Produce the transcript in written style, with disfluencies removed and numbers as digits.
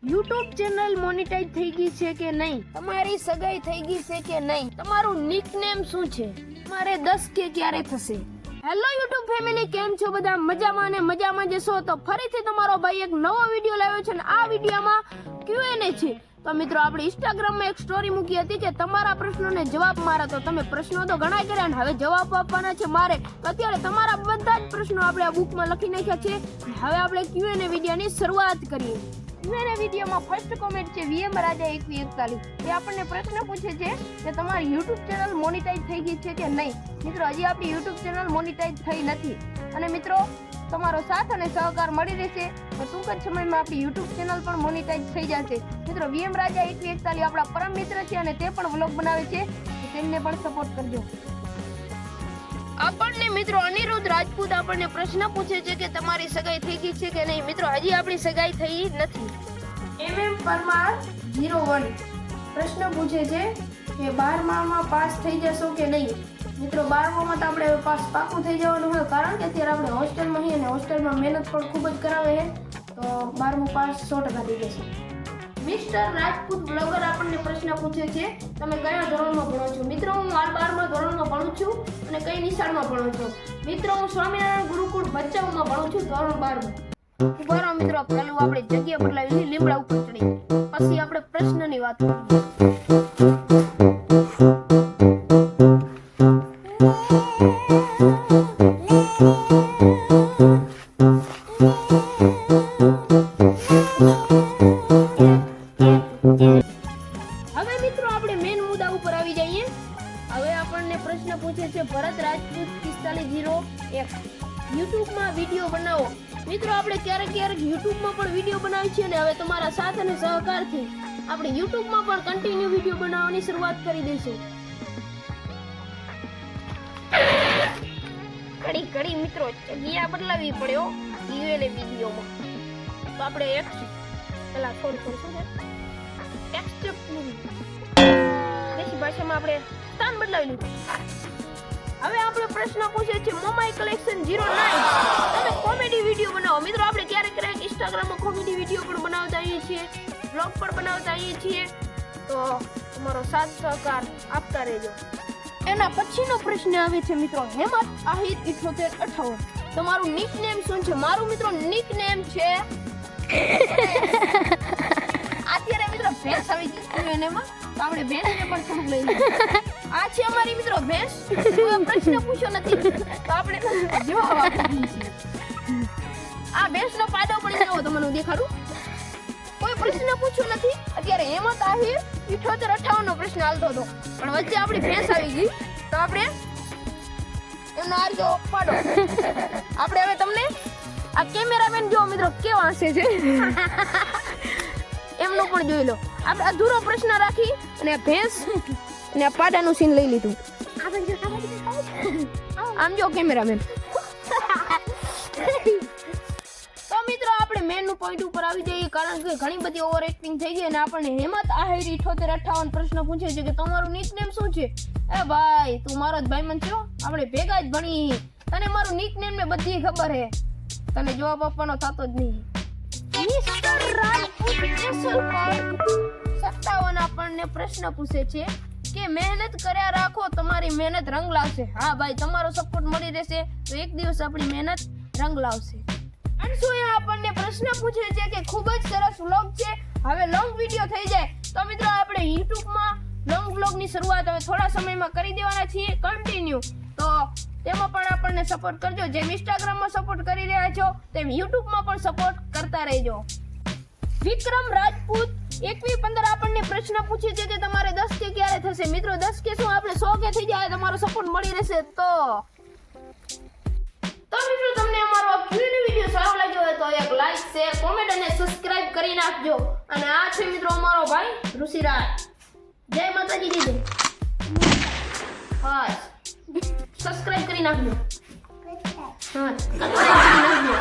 YouTube channel monetise થઈ ગઈ છે કે નહીં, તમારી સગાઈ થઈ ગઈ છે કે નહીં, તમારું નિકનેમ શું છે, મારે 10K ક્યારે થશે. હેલો YouTube ફેમિલી, કેમ છો બધા? મજામાં અને મજામાં જશો તો ફરીથી તમારો ભાઈ એક નવો વિડીયો લાવ્યો છે અને આ વિડીયોમાં Q&A છે. તો મિત્રો, આપણે ઇન્સ્ટાગ્રામમાં એક સ્ટોરી મૂકી હતી કે તમારા પ્રશ્નોને જવાબ મારા. તો તમે પ્રશ્નો તો ઘણા કર્યા અને હવે જવાબ આપવાના છે મારે. તો અત્યારે તમારા બધા જ પ્રશ્નો આપણે આ બુકમાં લખી નાખ્યા છે. હવે આપણે Q&A વિડીયોની શરૂઆત કરીએ. Q&A વિડીયોમાં ફર્સ્ટ કોમેન્ટ છે VM રાજા 2141. તે આપણને પ્રશ્ન પૂછે છે કે તમારી YouTube ચેનલ મોનેટાઇઝ થઈ ગઈ છે કે નહીં. મિત્રો, હજી આપણી YouTube ચેનલ મોનેટાઇઝ થઈ નથી અને મિત્રો તમારો સાથ અને સહકાર મળી રહેશે તો ટૂંક જ સમયમાં આપણી YouTube ચેનલ પણ મોનેટાઇઝ થઈ જશે. મિત્રો, VM રાજા 2141 આપણા પરમ મિત્ર છે અને તે પણ વ્લોગ બનાવે છે, તો તેમને પણ સપોર્ટ કરજો. આપણને મિત્રો અનિરુદ્ધ રાજપૂત આપણને પ્રશ્ન પૂછે છે કે તમારી સગાઈ થઈ ગઈ છે કે નહીં. મિત્રો, હજી આપણી સગાઈ થઈ નથી. પરમાર 01 પ્રશ્ન પૂછે છે કે 12માં પાસ થઈ જશો કે નહીં. મિત્રો, 12માં તો આપણે હવે પાસ પાકું થઈ જવાનું હોય, કારણ કે અત્યારે આપણે હોસ્ટેલમાં છીએ અને હોસ્ટેલમાં મહેનત પણ ખૂબ જ કરાવે છે, તો 12મું પાસ 100% થઈ જશે. મિસ્ટર રાજપૂત બ્લોગર આપણને પ્રશ્ન પૂછે છે તમે કયા ધોરણમાં ભણો છો. મિત્રો, હું હાલ 12મા ધોરણમાં ભણું છું અને કઈ નિશાળમાં ભણું છું. મિત્રો, હું સ્વામિનારાયણ ગુરુકુળ ભચાઉમાં ભણું છું, ધોરણ 12માં. બરાબર મિત્રો, પહેલું આપણે જગ્યા બદલાવી લીમડા ઉપર ચડી, પછી આપણે પ્રશ્નની વાત કરીએ. હવે મિત્રો, આપણે મેન મુદ્દા ઉપર આવી જઈએ. હવે આપણને પ્રશ્ન પૂછે છે ભરત રાજપૂત 4501 યુટ્યુબમાં વિડીયો બનાવો. મિત્રો, આપણે ક્યારેક યુટ્યુબમાં પણ વિડીયો બનાવીએ છીએ અને હવે તમારા સાથ અને સહકારથી આપણે યુટ્યુબમાં પણ કન્ટિન્યુ વિડીયો બનાવવાની શરૂઆત કરી દઈશું. કડી મિત્રો, જગ્યા બદલાવી પડ્યો Q&A વિડીયોમાં. તો આપણે એક પેલા થોડું શું છે દેશી ભાષામાં આપણે સ્થાન બદલાવી લીધું. હવે આપણે પ્રશ્ન પૂછે છે મોમાઈ કલેક્શન 09 તમે કોમેડી વિડીયો બનાવો. મિત્રો, આપણે ક્યારેક ઇન્સ્ટાગ્રામમાં કોમેડી વિડીયો પણ બનાવતા આવીએ છીએ, બ્લોગ પણ બનાવતા આવીએ છીએ, તો તમારો સાથ સહકાર આપતા રહેજો. એના પછીનો પ્રશ્ન આવે છે મિત્રો હેમંત આહિર 7858 તમારું નિકનેમ શું છે. મારું મિત્રો નિકનેમ છે અત્યારે મિત્રો ભેંસ આવી ગઈ એમાં, તો આપણે ભેંસને પણ થોડુંક લઈ લઈએ. આ છે અમારી મિત્રો ભેંસ. કોઈ પ્રશ્ન પૂછ્યો નથી તો આપણે જવાબ આપી દઈએ. આ ભેંસનો પાડો પડી ગયો તમને દેખાડું. કોઈ પ્રશ્ન પૂછ્યો નથી. અત્યારે હેમંત આહિર 7858 નો પ્રશ્ન હાલતો હતો, પણ વચ્ચે આપણી ભેંસ આવી ગઈ તો આપણે એમનો આરજો પાડો. આપણે હવે તમને આ કેમેરામેન જો મિત્રો કેવા હસે છે એમનું પણ જોઈ લો. આપણે અધૂરો પ્રશ્ન રાખી અને ભેંસ અને આ પાડાનું સીન લઈ લીધું. આમ જો કેમેરામેન. તો મિત્રો, આપણે મેન પોઈન્ટ ઉપર આવી જઈએ, કારણ કે ઘણી બધી ઓવર એક્ટિંગ થઈ ગઈ અને આપણને હેમંત આહિર 7858 પ્રશ્ન પૂછે છે કે તમારું નિકનેમ શું છે. એ ભાઈ, તું મારો જ ભાઈબંધ છો, આપણે ભેગા જ ભણી, તને મારું નિકનેમ ને બધી ખબર હે, તને જવાબ આપવાનો થતો જ નહીં. મિસ્ટર રાજપૂત 57 આપણને પ્રશ્ન પૂછે છે કે મહેનત કર્યા રાખો, તમારી મહેનત રંગ લાવશે. હા ભાઈ, તમારો સપોર્ટ મળી રહેશે તો એક દિવસ આપણી મહેનત રંગ લાવશે. અંશુએ આપણને પ્રશ્ન પૂછે છે કે ખૂબ જ સરસ વ્લોગ છે, હવે લોંગ વિડીયો થઈ જાય. તો મિત્રો, આપણે યુટ્યુબમાં લોંગ વ્લોગની શરૂઆત હવે થોડા સમયમાં કરી દેવાના છીએ કન્ટિન્યુ, તો તેમાં પણ આપણને સપોર્ટ કરજો. જેમ ઇન્સ્ટાગ્રામમાં સપોર્ટ કરી રહ્યા છો તેમ યુટ્યુબમાં પણ સપોર્ટ કરતા રહેજો. વિક્રમ રાજપૂત 2115 આપણને પ્રશ્ન પૂછે છે કે તમારે 10K ક્યારે થશે. મિત્રો, 10K શું આપણે 100K થઈ જાય, તમારો સપોર્ટ મળી રહેશે તો મિત્રો તમને અમારો Q&A વિડિયો સારો લાગ્યો હોય તો એક લાઈક, શેર, કોમેન્ટ અને સબસ્ક્રાઇબ કરી નાખજો. અને આ છે મિત્રો અમારો ભાઈ ઋષિરાજ. જય માતાજી દીદી. હા, સબસ્ક્રાઇબ કરી નાખજો. હા, સબસ્ક્રાઇબ કરી નાખજો.